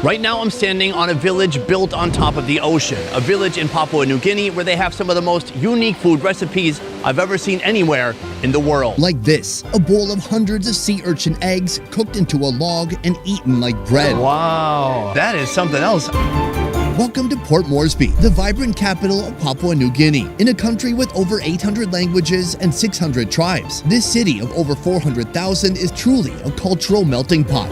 Right now I'm standing on a village built on top of the ocean, a village in Papua New Guinea where they have some of the most unique food recipes I've ever seen anywhere in the world. Like this, a bowl of hundreds of sea urchin eggs cooked into a log and eaten like bread. Wow, that is something else. Welcome to Port Moresby, the vibrant capital of Papua New Guinea. In a country with over 800 languages and 600 tribes, this city of over 400,000 is truly a cultural melting pot.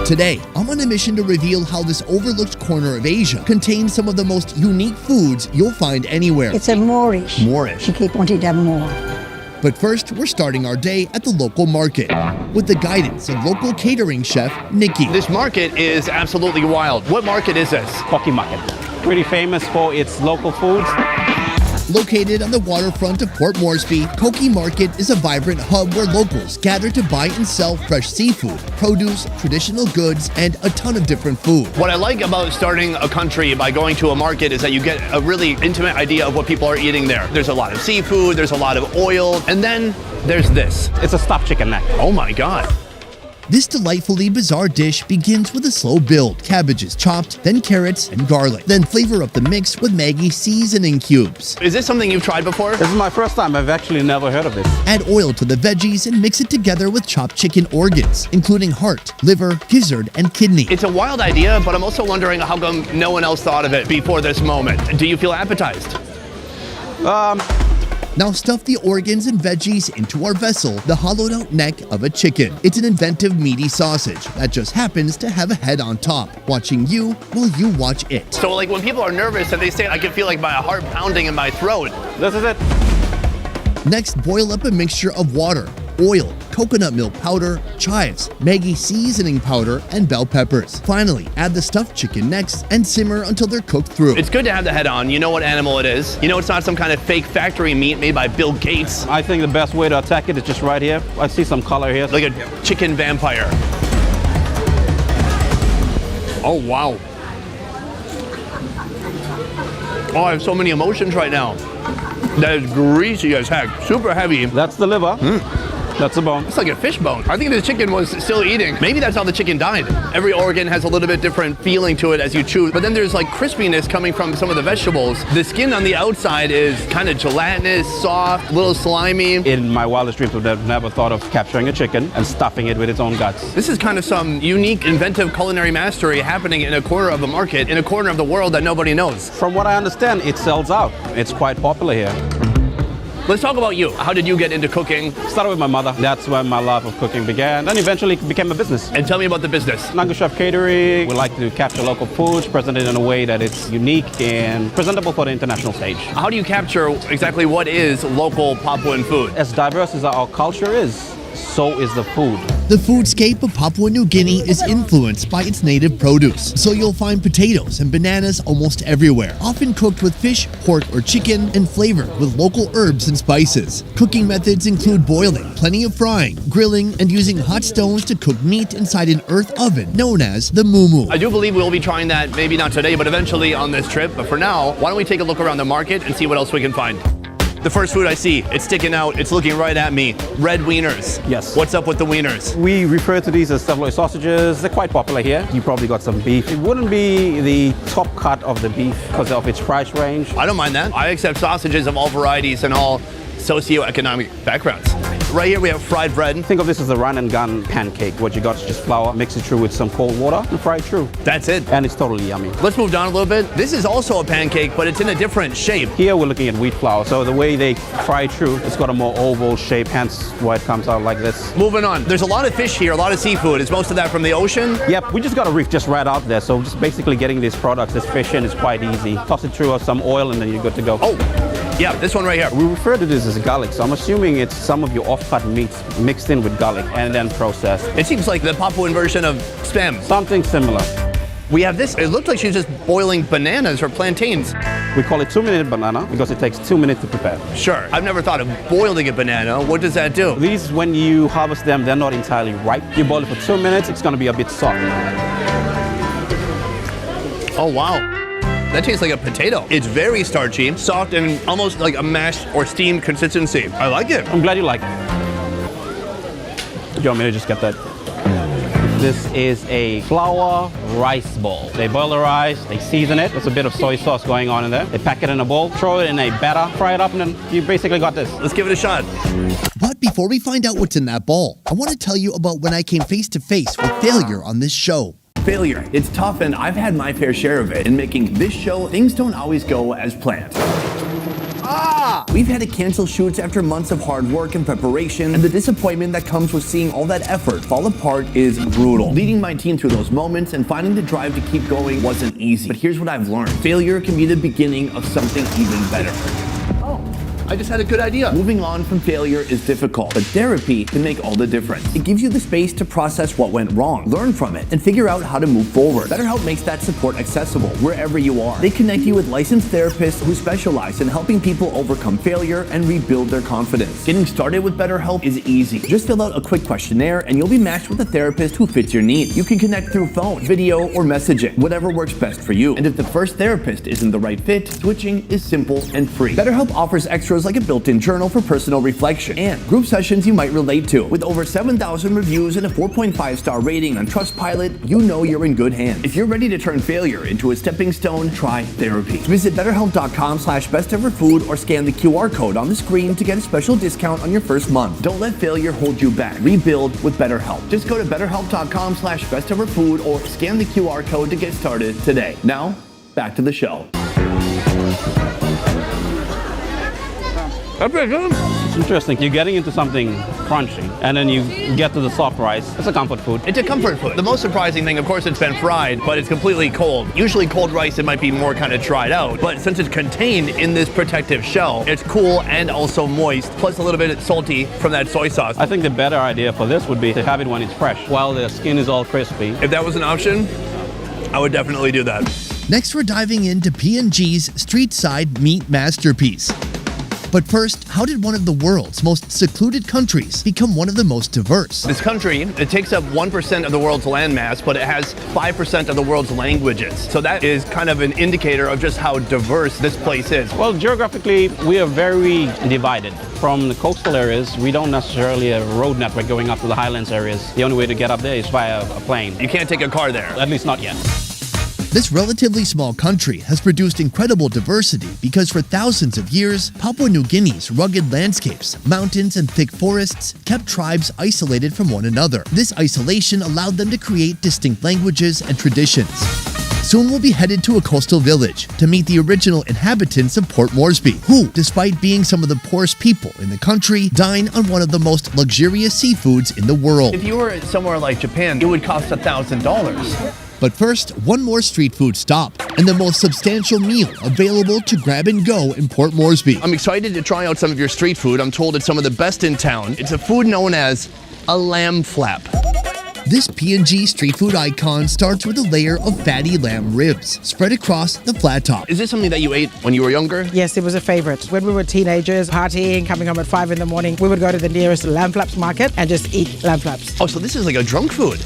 Today, I'm on a mission to reveal how this overlooked corner of Asia contains some of the most unique foods you'll find anywhere. It's a Moorish. Moorish. She keep wanting to have more. But first, we're starting our day at the local market with the guidance of local catering chef Nikki. This market is absolutely wild. What market is this? Koki Market. Pretty famous for its local foods. Located on the waterfront of Port Moresby, Koki Market is a vibrant hub where locals gather to buy and sell fresh seafood, produce, traditional goods, and a ton of different food. What I like about starting a country by going to a market is that you get a really intimate idea of what people are eating there. There's a lot of seafood, there's a lot of oil, and then there's this. It's a stuffed chicken neck. Oh my God. This delightfully bizarre dish begins with a slow build. Cabbages chopped, then carrots and garlic. Then flavor up the mix with Maggi seasoning cubes. Is this something you've tried before? This is my first time. I've actually never heard of this. Add oil to the veggies and mix it together with chopped chicken organs, including heart, liver, gizzard, and kidney. It's a wild idea, but I'm also wondering how come no one else thought of it before this moment. Do you feel appetized? Now stuff the organs and veggies into our vessel, the hollowed out neck of a chicken. It's an inventive meaty sausage that just happens to have a head on top, watching you while you watch it. So like when people are nervous and they say, I can feel like my heart pounding in my throat. This is it. Next, boil up a mixture of water, oil, coconut milk powder, chives, Maggi seasoning powder, and bell peppers. Finally, add the stuffed chicken necks and simmer until they're cooked through. It's good to have the head on. You know what animal it is. You know it's not some kind of fake factory meat made by Bill Gates. I think the best way to attack it is just right here. I see some color here. Like a chicken vampire. Oh, wow. Oh, I have so many emotions right now. That is greasy as heck. Super heavy. That's the liver. That's the bone. It's like a fish bone. I think the chicken was still eating. Maybe that's how the chicken died. Every organ has a little bit different feeling to it as you chew. But then there's like crispiness coming from some of the vegetables. The skin on the outside is kind of gelatinous, soft, a little slimy. In my wildest dreams, I would have never thought of capturing a chicken and stuffing it with its own guts. This is kind of some unique, inventive culinary mastery happening in a corner of a market, in a corner of the world that nobody knows. From what I understand, it sells out. It's quite popular here. Let's talk about you. How did you get into cooking? Started with my mother. That's when my love of cooking began. Then eventually it became a business. And tell me about the business. Nangu Chef Catering. We like to capture local foods, present it in a way that it's unique and presentable for the international stage. How do you capture exactly what is local Papuan food? As diverse as our culture is, so is the food. The foodscape of Papua New Guinea is influenced by its native produce, so you'll find potatoes and bananas almost everywhere, often cooked with fish, pork, or chicken, and flavored with local herbs and spices. Cooking methods include boiling, plenty of frying, grilling, and using hot stones to cook meat inside an earth oven known as the mumu. I do believe we'll be trying that, maybe not today, but eventually on this trip. But for now, why don't we take a look around the market and see what else we can find. The first food I see, it's sticking out, it's looking right at me. Red wieners. Yes. What's up with the wieners? We refer to these as tabloid sausages. They're quite popular here. You probably got some beef. It wouldn't be the top cut of the beef because of its price range. I don't mind that. I accept sausages of all varieties and all socioeconomic backgrounds. Right here we have fried bread. Think of this as a run and gun pancake. What you got is just flour, mix it through with some cold water and fry it through. That's it. And it's totally yummy. Let's move down a little bit. This is also a pancake, but it's in a different shape. Here we're looking at wheat flour. So the way they fry it through, it's got a more oval shape, hence why it comes out like this. Moving on. There's a lot of fish here, a lot of seafood. Is most of that from the ocean? Yep, we just got a reef just right out there. So just basically getting these products, this fish in is quite easy. Toss it through some oil and then you're good to go. Oh, yeah, this one right here. We refer to this as garlic. So I'm assuming it's some of your off-cut meats mixed in with garlic and then processed. It seems like the Papuan version of Spam. Something similar. We have this. It looked like she was just boiling bananas or plantains. We call it 2-minute banana because it takes 2 minutes to prepare. Sure. I've never thought of boiling a banana. What does that do? These, when you harvest them, they're not entirely ripe. You boil it for 2 minutes, it's going to be a bit soft. Oh, wow. That tastes like a potato. It's very starchy, soft, and almost like a mashed or steamed consistency. I like it. I'm glad you like it. Do you want me to just get that? This is a flour rice ball. They boil the rice, they season it. There's a bit of soy sauce going on in there. They pack it in a bowl, throw it in a batter, fry it up, and then you basically got this. Let's give it a shot. But before we find out what's in that ball, I want to tell you about when I came face to face with failure on this show. Failure. It's tough, and I've had my fair share of it. In making this show, things don't always go as planned. We've had to cancel shoots after months of hard work and preparation, and the disappointment that comes with seeing all that effort fall apart is brutal. Leading my team through those moments and finding the drive to keep going wasn't easy. But here's what I've learned. Failure can be the beginning of something even better. I just had a good idea. Moving on from failure is difficult, but therapy can make all the difference. It gives you the space to process what went wrong, learn from it, and figure out how to move forward. BetterHelp makes that support accessible wherever you are. They connect you with licensed therapists who specialize in helping people overcome failure and rebuild their confidence. Getting started with BetterHelp is easy. Just fill out a quick questionnaire and you'll be matched with a therapist who fits your needs. You can connect through phone, video, or messaging, whatever works best for you. And if the first therapist isn't the right fit, switching is simple and free. BetterHelp offers extras like a built-in journal for personal reflection and group sessions you might relate to. With over 7,000 reviews and a 4.5-star rating on Trustpilot, you know you're in good hands. If you're ready to turn failure into a stepping stone, try therapy. Visit BetterHelp.com/besteverfood or scan the QR code on the screen to get a special discount on your first month. Don't let failure hold you back. Rebuild with BetterHelp. Just go to BetterHelp.com/besteverfood or scan the QR code to get started today. Now, back to the show. It's interesting. You're getting into something crunchy, and then you get to the soft rice. It's a comfort food. It's a comfort food. The most surprising thing, of course, it's been fried, but it's completely cold. Usually cold rice, it might be more kind of dried out, but since it's contained in this protective shell, it's cool and also moist, plus a little bit salty from that soy sauce. I think the better idea for this would be to have it when it's fresh, while the skin is all crispy. If that was an option, I would definitely do that. Next, we're diving into P&G's street side meat masterpiece. But first, how did one of the world's most secluded countries become one of the most diverse? This country, it takes up 1% of the world's landmass, but it has 5% of the world's languages. So that is kind of an indicator of just how diverse this place is. Well, geographically, we are very divided. From the coastal areas, we don't necessarily have a road network going up to the highlands areas. The only way to get up there is via a plane. You can't take a car there. At least not yet. This relatively small country has produced incredible diversity because for thousands of years, Papua New Guinea's rugged landscapes, mountains, and thick forests kept tribes isolated from one another. This isolation allowed them to create distinct languages and traditions. Soon we'll be headed to a coastal village to meet the original inhabitants of Port Moresby, who, despite being some of the poorest people in the country, dine on one of the most luxurious seafoods in the world. If you were somewhere like Japan, it would cost $1,000. But first, one more street food stop, and the most substantial meal available to grab and go in Port Moresby. I'm excited to try out some of your street food. I'm told it's some of the best in town. It's a food known as a lamb flap. This P&G street food icon starts with a layer of fatty lamb ribs spread across the flat top. Is this something that you ate when you were younger? Yes, it was a favorite. When we were teenagers, partying, coming home at 5 in the morning, we would go to the nearest lamb flaps market and just eat lamb flaps. Oh, so this is like a drunk food.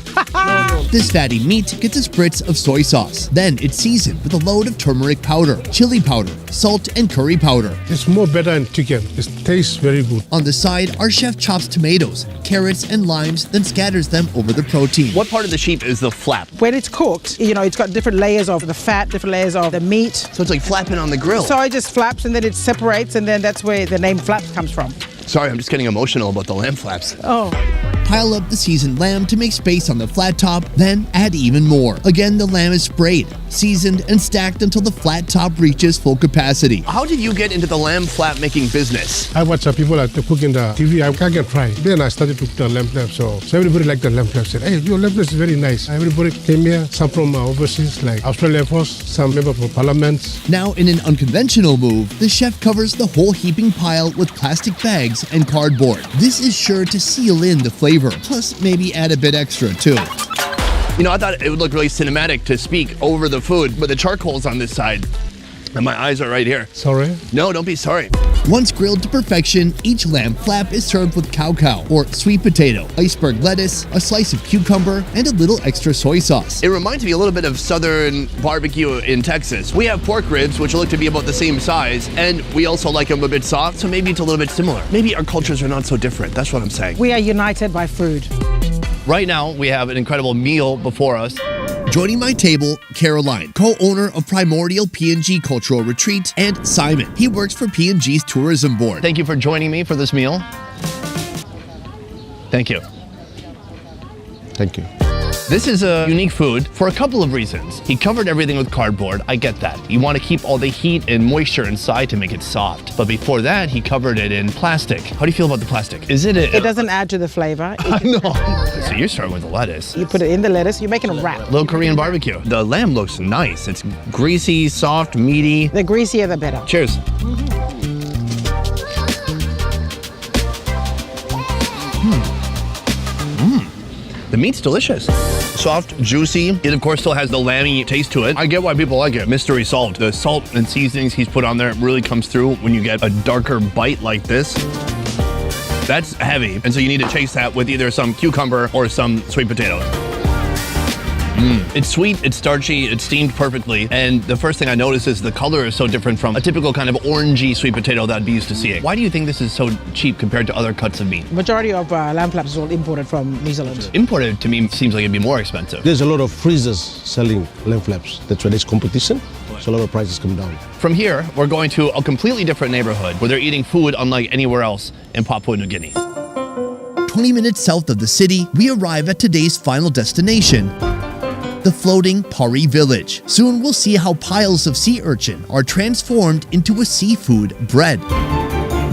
This fatty meat gets a spritz of soy sauce. Then it's seasoned with a load of turmeric powder, chili powder, salt, and curry powder. It's more better in chicken. It tastes very good. On the side, our chef chops tomatoes, carrots, and limes, then scatters them over the protein. What part of the sheep is the flap? When it's cooked, you know, it's got different layers of the fat, different layers of the meat. So it's like flapping on the grill. So it just flaps and then it separates, and then that's where the name flaps comes from. Sorry, I'm just getting emotional about the lamb flaps. Oh. Pile up the seasoned lamb to make space on the flat top, then add even more. Again, the lamb is sprayed, seasoned, and stacked until the flat top reaches full capacity. How did you get into the lamb flap making business? I watch people like to cook in the TV. I can try. Then I started to cook the lamb flap. So everybody liked the lamb flap. Said, hey, your lamb flap is very nice. Everybody came here. Some from overseas, like Australia Force, some member from parliament. Now, in an unconventional move, the chef covers the whole heaping pile with plastic bags and cardboard. This is sure to seal in the flavor, plus maybe add a bit extra too. You know, I thought it would look really cinematic to speak over the food, but the charcoal's on this side, and my eyes are right here. Sorry? No, don't be sorry. Once grilled to perfection, each lamb flap is served with cow or sweet potato, iceberg lettuce, a slice of cucumber, and a little extra soy sauce. It reminds me a little bit of southern barbecue in Texas. We have pork ribs, which look to be about the same size, and we also like them a bit soft, so maybe it's a little bit similar. Maybe our cultures are not so different. That's what I'm saying. We are united by food. Right now, we have an incredible meal before us. Joining my table, Caroline, co-owner of Primordial PNG Cultural Retreat, and Simon. He works for PNG's tourism board. Thank you for joining me for this meal. Thank you. Thank you. This is a unique food for a couple of reasons. He covered everything with cardboard. I get that. You want to keep all the heat and moisture inside to make it soft. But before that, he covered it in plastic. How do you feel about the plastic? Is it It doesn't add to the flavor. I know. So you're starting with the lettuce. You put it in the lettuce, you're making a wrap. Little Korean barbecue. The lamb looks nice. It's greasy, soft, meaty. The greasier, the better. Cheers. The meat's delicious. Soft, juicy. It of course still has the lamby taste to it. I get why people like it. Mystery salt. The salt and seasonings he's put on there really comes through when you get a darker bite like this. That's heavy, and so you need to chase that with either some cucumber or some sweet potatoes. It's sweet, it's starchy, it's steamed perfectly, and the first thing I notice is the color is so different from a typical kind of orangey sweet potato that I'd be used to seeing. Why do you think this is so cheap compared to other cuts of meat? Majority of lamb flaps is all imported from New Zealand. Imported to me seems like it'd be more expensive. There's a lot of freezers selling lamb flaps. That's why there's competition, so a lot of prices come down. From here, we're going to a completely different neighborhood where they're eating food unlike anywhere else in Papua New Guinea. 20 minutes south of the city, we arrive at today's final destination, the floating Pari village. Soon we'll see how piles of sea urchin are transformed into a seafood bread.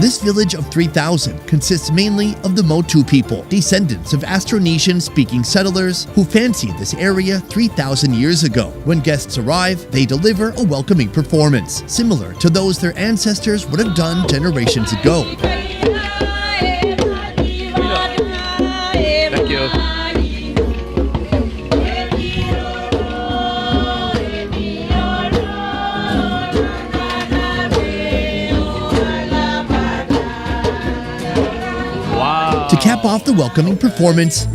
This village of 3,000 consists mainly of the Motu people, descendants of Austronesian-speaking settlers who fancied this area 3,000 years ago. When guests arrive, they deliver a welcoming performance, similar to those their ancestors would have done generations ago. Thank you. To cap off the welcoming performance,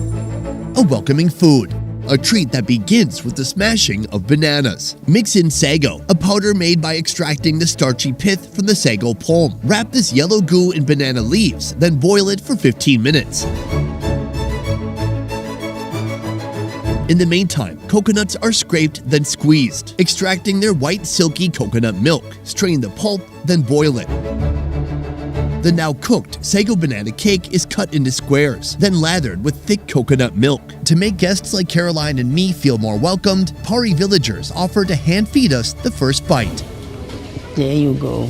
a welcoming food. A treat that begins with the smashing of bananas. Mix in sago, a powder made by extracting the starchy pith from the sago palm. Wrap this yellow goo in banana leaves, then boil it for 15 minutes. In the meantime, coconuts are scraped, then squeezed, extracting their white, silky coconut milk. Strain the pulp, then boil it. The now cooked sago banana cake is cut into squares, then lathered with thick coconut milk. To make guests like Caroline and me feel more welcomed, Pari villagers offer to hand feed us the first bite. There you go.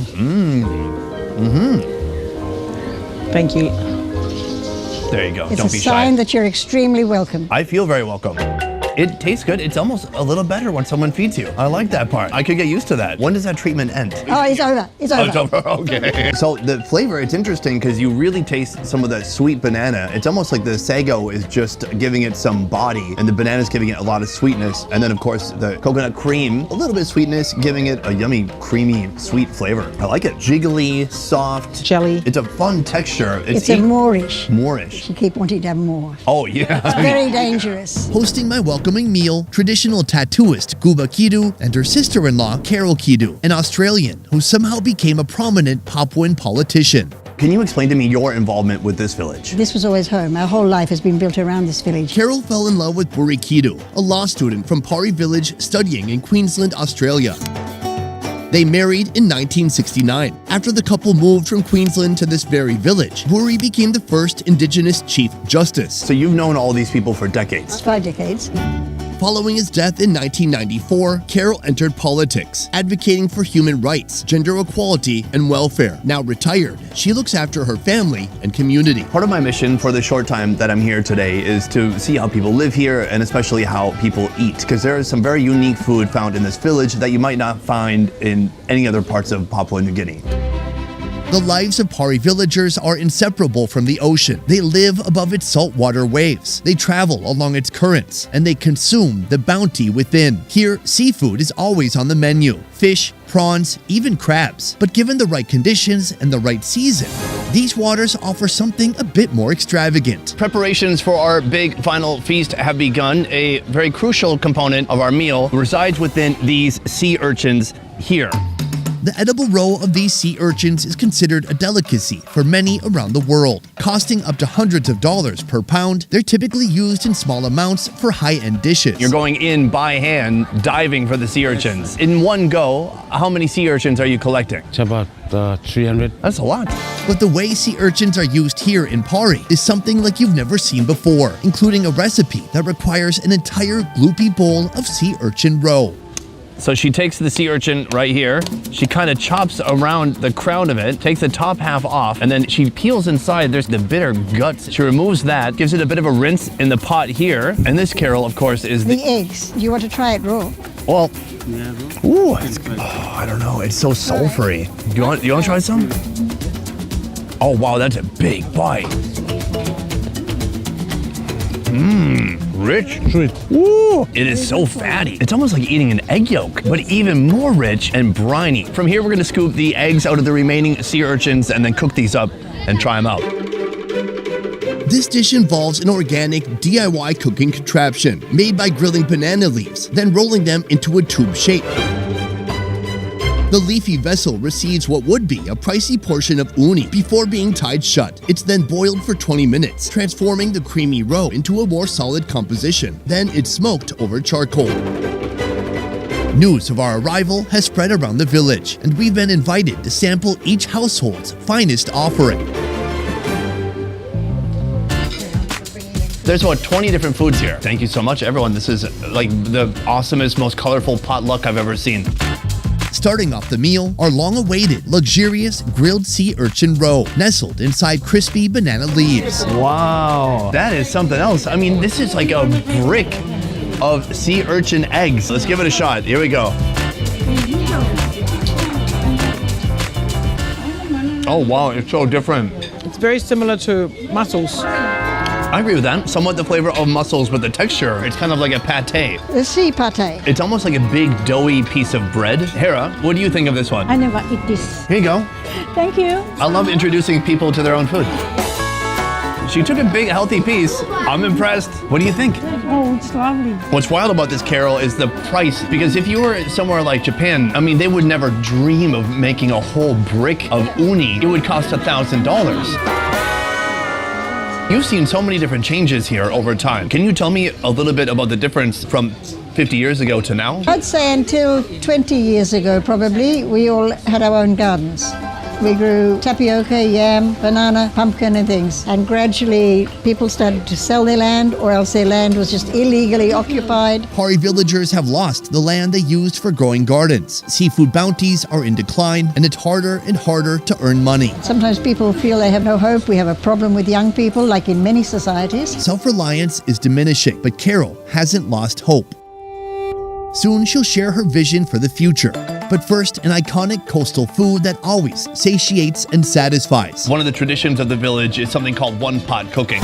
Thank you. There you go. It's Don't a be sign shy. that you're extremely welcome. I feel very welcome. It tastes good. It's almost a little better when someone feeds you. I like that part. I could get used to that. When does that treatment end? Oh, it's over. It's over. Oh, it's over. Okay. So the flavor, it's interesting because you really taste some of that sweet banana. It's almost like the sago is just giving it some body and the banana's giving it a lot of sweetness. And then of course the coconut cream, a little bit of sweetness, giving it a yummy, creamy, sweet flavor. I like it. Jiggly, soft. Jelly. It's a fun texture. It's a Moorish. Moorish. You keep wanting to have more. Oh yeah. It's very dangerous. Hosting my welcoming meal, traditional tattooist Guba Kidu and her sister-in-law Carol Kidu, an Australian who somehow became a prominent Papuan politician. Can you explain to me your involvement with this village? This was always home. Our whole life has been built around this village. Carol fell in love with Buri Kidu, a law student from Pari Village studying in Queensland, Australia. They married in 1969. After the couple moved from Queensland to this very village, Buri became the first Indigenous Chief Justice. So you've known all these people for decades. 5 decades. Following his death in 1994, Carol entered politics, advocating for human rights, gender equality, and welfare. Now retired, she looks after her family and community. Part of my mission for the short time that I'm here today is to see how people live here and especially how people eat, because there is some very unique food found in this village that you might not find in any other parts of Papua New Guinea. The lives of Pari villagers are inseparable from the ocean. They live above its saltwater waves. They travel along its currents, and they consume the bounty within. Here, seafood is always on the menu. Fish, prawns, even crabs. But given the right conditions and the right season, these waters offer something a bit more extravagant. Preparations for our big final feast have begun. A very crucial component of our meal resides within these sea urchins here. The edible roe of these sea urchins is considered a delicacy for many around the world. Costing up to hundreds of dollars per pound, they're typically used in small amounts for high-end dishes. You're going in by hand, diving for the sea urchins. In one go, how many sea urchins are you collecting? It's about 300. That's a lot. But the way sea urchins are used here in Pari is something like you've never seen before, including a recipe that requires an entire gloopy bowl of sea urchin roe. So she takes the sea urchin right here. She kind of chops around the crown of it, takes the top half off, and then she peels inside. There's the bitter guts. She removes that, gives it a bit of a rinse in the pot here. And this, Carol, of course, is The eggs. Do you want to try it raw? well, ooh, I don't know. It's so sulfury. Do you want to try some? Oh, wow, that's a big bite. Rich. Sweet. Ooh, it is so fatty. It's almost like eating an egg yolk, but even more rich and briny. From here, we're gonna scoop the eggs out of the remaining sea urchins and then cook these up and try them out. This dish involves an organic DIY cooking contraption made by grilling banana leaves, then rolling them into a tube shape. The leafy vessel receives what would be a pricey portion of uni before being tied shut. It's then boiled for 20 minutes, transforming the creamy roe into a more solid composition. Then it's smoked over charcoal. News of our arrival has spread around the village, and we've been invited to sample each household's finest offering. There's about 20 different foods here. Thank you so much, everyone. This is like the awesomest, most colorful potluck I've ever seen. Starting off the meal, our long-awaited, luxurious grilled sea urchin roe, nestled inside crispy banana leaves. Wow, that is something else. I mean, this is like a brick of sea urchin eggs. Let's give it a shot. Here we go. Oh, wow, it's so different. It's very similar to mussels. I agree with that. Somewhat the flavor of mussels, but the texture, it's kind of like a pate. The sea pate. It's almost like a big doughy piece of bread. Hera, what do you think of this one? I never eat this. Here you go. Thank you. I love introducing people to their own food. She took a big, healthy piece. I'm impressed. What do you think? Oh, it's lovely. What's wild about this, Carol, is the price. Because if you were somewhere like Japan, I mean, they would never dream of making a whole brick of uni. It would cost $1,000. You've seen so many different changes here over time. Can you tell me a little bit about the difference from 50 years ago to now? I'd say until 20 years ago, probably, we all had our own gardens. We grew tapioca, yam, banana, pumpkin and things. And gradually people started to sell their land, or else their land was just illegally occupied. Pari villagers have lost the land they used for growing gardens. Seafood bounties are in decline, and it's harder and harder to earn money. Sometimes people feel they have no hope. We have a problem with young people, like in many societies. Self-reliance is diminishing, but Carol hasn't lost hope. Soon she'll share her vision for the future. But first, an iconic coastal food that always satiates and satisfies. One of the traditions of the village is something called one-pot cooking.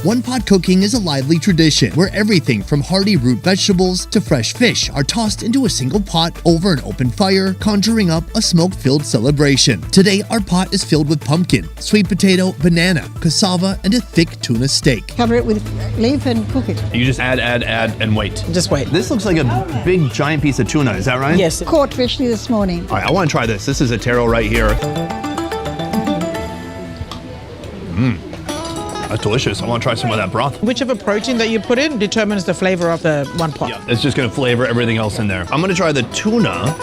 One-pot cooking is a lively tradition where everything from hearty root vegetables to fresh fish are tossed into a single pot over an open fire, conjuring up a smoke-filled celebration. Today, our pot is filled with pumpkin, sweet potato, banana, cassava, and a thick tuna steak. Cover it with leaf and cook it. You just add, and wait. Just wait. This looks like a big, giant piece of tuna. Is that right? Yes. Caught freshly this morning. All right, I want to try this. This is a taro right here. That's delicious. I want to try some of that broth. Whichever protein that you put in determines the flavor of the one pot. Yeah, it's just going to flavor everything else in there. I'm going to try the tuna.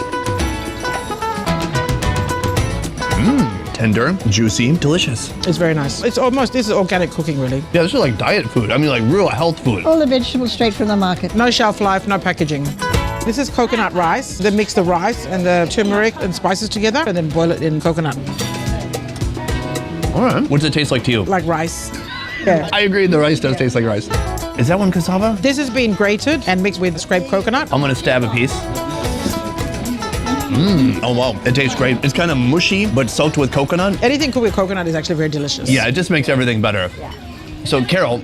Tender, juicy, delicious. It's very nice. This is organic cooking, really. Yeah, this is like diet food. I mean, like real health food. All the vegetables straight from the market. No shelf life, no packaging. This is coconut rice. They mix the rice and the turmeric and spices together and then boil it in coconut. All right. What does it taste like to you? Like rice. Yeah. I agree, the rice does taste like rice. Is that one cassava? This has been grated and mixed with scraped coconut. I'm going to stab a piece. Oh wow, it tastes great. It's kind of mushy, but soaked with coconut. Anything cooked with coconut is actually very delicious. Yeah, it just makes everything better. Yeah. So Carol,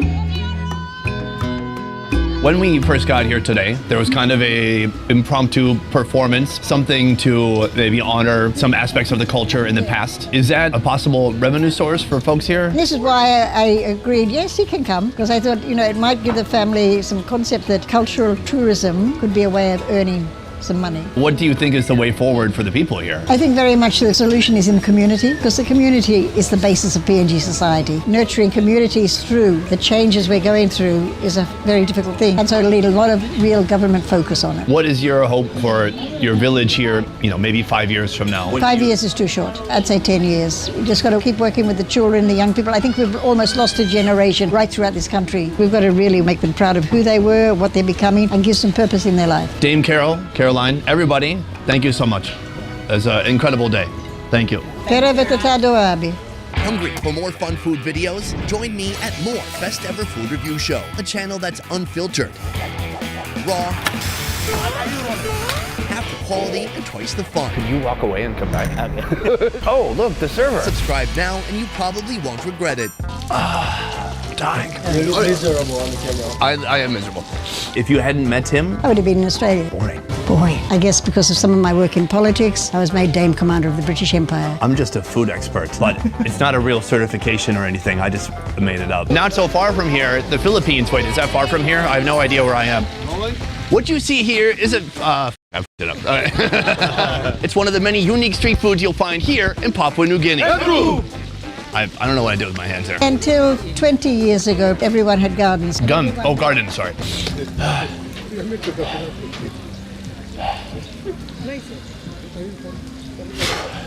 when we first got here today, there was kind of a impromptu performance, something to maybe honor some aspects of the culture in the past. Is that a possible revenue source for folks here? This is why I agreed, yes, he can come, because I thought, it might give the family some concept that cultural tourism could be a way of earning some money. What do you think is the way forward for the people here? I think very much the solution is in the community, because the community is the basis of PNG society. Nurturing communities through the changes we're going through is a very difficult thing, and so it'll need a lot of real government focus on it. What is your hope for your village here, maybe 5 years from now? 5 years is too short. I'd say 10 years. We just got to keep working with the children, the young people. I think we've almost lost a generation right throughout this country. We've got to really make them proud of who they were, what they're becoming, and give some purpose in their life. Dame Carol, Caroline, everybody, thank you so much. It's an incredible day. Thank you. Hungry for more fun food videos? Join me at more Best Ever Food Review Show, a channel that's unfiltered, raw, half the quality, and twice the fun. Can you walk away and come back? Oh, look, the server. Subscribe now and you probably won't regret it. Dying. You look miserable on the camera. I am miserable. If you hadn't met him, I would have been in Australia. Boring. I guess because of some of my work in politics, I was made Dame Commander of the British Empire. I'm just a food expert, but it's not a real certification or anything. I just made it up. Not so far from here, the Philippines. Wait, is that far from here? I have no idea where I am. What you see here isn't. I f***ed it up. All right. It's one of the many unique street foods you'll find here in Papua New Guinea. I don't know what I did with my hands there. Until 20 years ago, everyone had gardens. Garden, sorry.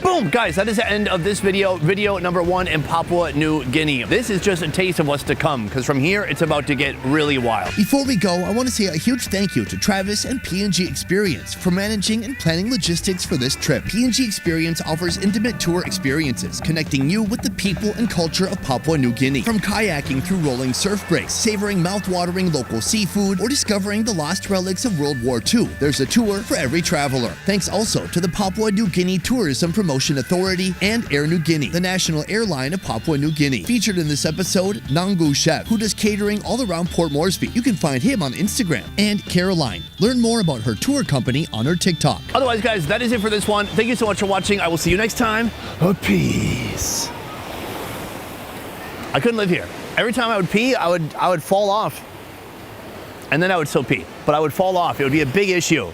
Boom, guys, that is the end of this video. Video number 1 in Papua New Guinea. This is just a taste of what's to come, because from here, it's about to get really wild. Before we go, I want to say a huge thank you to Travis and PNG Experience for managing and planning logistics for this trip. PNG Experience offers intimate tour experiences, connecting you with the people and culture of Papua New Guinea. From kayaking through rolling surf breaks, savoring mouth-watering local seafood, or discovering the lost relics of World War II, there's a tour for every traveler. Thanks also to the Papua New Guinea Tourism Promotion Authority and Air New Guinea, the national airline of Papua New Guinea. Featured in this episode, Nangu Chef, who does catering all around Port Moresby. You can find him on Instagram. And Caroline. Learn more about her tour company on her TikTok. Otherwise, guys, that is it for this one. Thank you so much for watching. I will see you next time. Peace. I couldn't live here. Every time I would pee, I would fall off. And then I would still pee. But I would fall off. It would be a big issue.